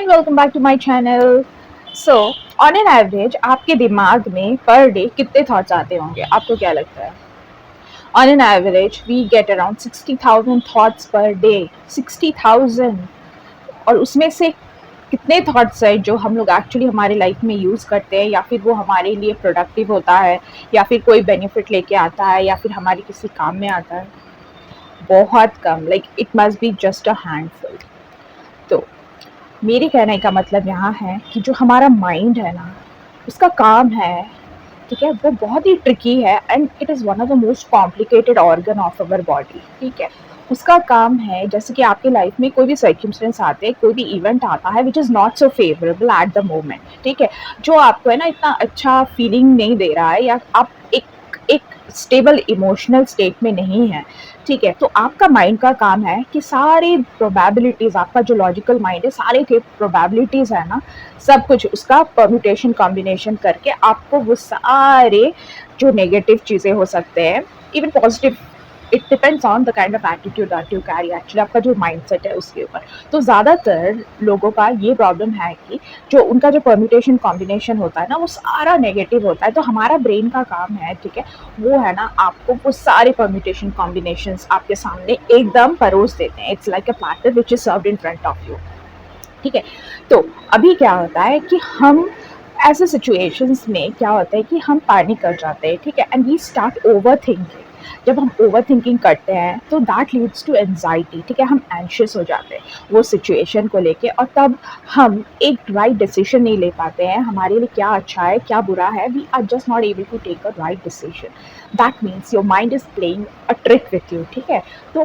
And welcome back to my channel. So on an average आपके दिमाग में per day कितने थॉट्स आते होंगे? आपको क्या लगता है? On an average we get around 60,000 thoughts per day. 60,000। और उसमें से कितने थॉट्स है जो हम लोग एक्चुअली हमारी लाइफ में यूज़ करते हैं, या फिर वो हमारे लिए प्रोडक्टिव होता है, या फिर कोई बेनिफिट लेके आता है, या फिर हमारे किसी काम में आता है? बहुत कम। Like it must be just a handful. तो मेरे कहने का मतलब यहाँ है कि जो हमारा माइंड है ना, उसका काम है, ठीक है, वो बहुत ही ट्रिकी है and it is one of the most complicated organ of our body. ठीक है, उसका काम है, जैसे कि आपकी लाइफ में कोई भी सर्कमस्टेंस आते हैं, कोई भी इवेंट आता है which is not so favourable at the moment, ठीक है, जो आपको है ना इतना अच्छा फीलिंग नहीं दे रहा है, या आप एक एक स्टेबल इमोशनल स्टेट में नहीं है, ठीक है, तो आपका माइंड का काम है कि सारी प्रोबेबिलिटीज़, आपका जो लॉजिकल माइंड है, सारे के प्रोबेबिलिटीज़ है ना, सब कुछ उसका परम्यूटेशन कॉम्बिनेशन करके आपको वो सारे जो नेगेटिव चीज़ें हो सकते हैं, even positive, it depends on the kind of attitude that you carry, actually आपका जो माइंडसेट है उसके ऊपर। तो ज़्यादातर लोगों का ये प्रॉब्लम है कि जो उनका जो परम्यूटेशन कॉम्बिनेशन होता है ना, वो सारा नेगेटिव होता है। तो हमारा ब्रेन का काम है, ठीक है, वो है ना आपको वो सारे परम्यूटेशन कॉम्बिनेशंस आपके सामने एकदम परोस देते हैं। It's like a platter which is served in front of you, ठीक है। तो अभी क्या होता है कि हम ऐसे सिचुएशंस में क्या होता है कि हम पैनिक कर जाते हैं, ठीक है, and we start over thinking. जब हम ओवर थिंकिंग करते हैं तो दैट लीड्स टू एनजाइटी, ठीक है, हम एंशियस हो जाते हैं वो सिचुएशन को लेके, और तब हम एक राइट डिसीजन नहीं ले पाते हैं। हमारे लिए क्या अच्छा है, क्या बुरा है, we are just not able to take a right decision. That means your mind is playing a trick with you, ठीक है। तो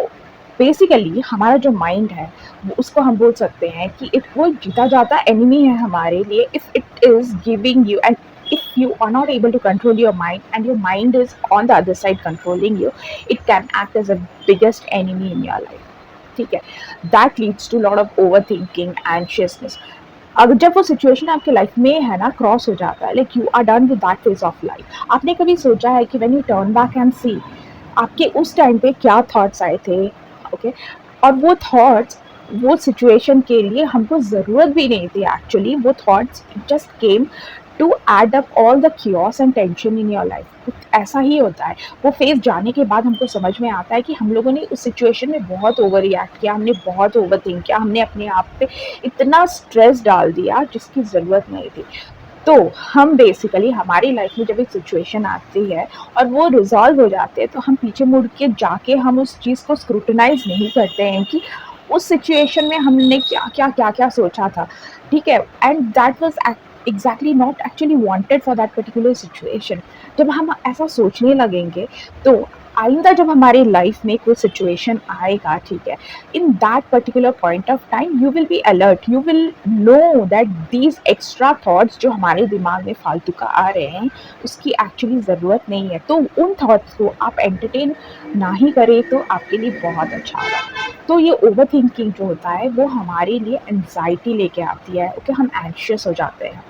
बेसिकली हमारा जो माइंड है, उसको हम बोल सकते हैं कि इट वो जीता जाता एनिमी है हमारे लिए, if it is giving you, and if you are not able to control your mind and your mind is on the other side controlling you, it can act as a biggest enemy in your life, ठीक है। that leads to lot of overthinking, anxiousness। अगर जब वो situation आपके life में है ना cross हो जाता है, like you are done with that phase of life, आपने कभी सोचा है कि when you turn back and see आपके उस टाइम पे क्या थॉट्स आए थे? ओके, और वो थॉट्स वो सिचुएशन के लिए हमको ज़रूरत भी नहीं थी एक्चुअली, वो thoughts just came to add up all the chaos and tension in your life. ऐसा ही होता है। वो फेज जाने के बाद हमको समझ में आता है कि हम लोगों ने उस सिचुएशन में बहुत ओवर रिएक्ट किया, हमने बहुत ओवर थिंक किया, हमने अपने आप पे इतना स्ट्रेस डाल दिया जिसकी ज़रूरत नहीं थी। तो हम बेसिकली हमारी लाइफ में जब एक सिचुएशन आती है और वो रिजॉल्व हो जाते हैं, तो हम पीछे मुड़ के जाके हम उस चीज़ को स्क्रूटनाइज नहीं करते हैं कि उस सिचुएशन में हमने क्या सोचा था, ठीक है, and that was exactly not actually wanted for that particular situation. जब हम ऐसा सोचने लगेंगे तो आइंदा जब हमारी लाइफ में कोई सिचुएशन आएगा, ठीक है, in that particular point of time you will be alert, you will know that these extra thoughts जो हमारे दिमाग में फालतू का आ रहे हैं, उसकी एक्चुअली ज़रूरत नहीं है। तो उन थॉट्स को आप एंटरटेन ना ही करें तो आपके लिए बहुत अच्छा होगा। तो ये ओवर थिंकिंग जो होता है वो हमारे लिए एनजाइटी लेके आती है, ओके, हम एंशियस हो जाते हैं।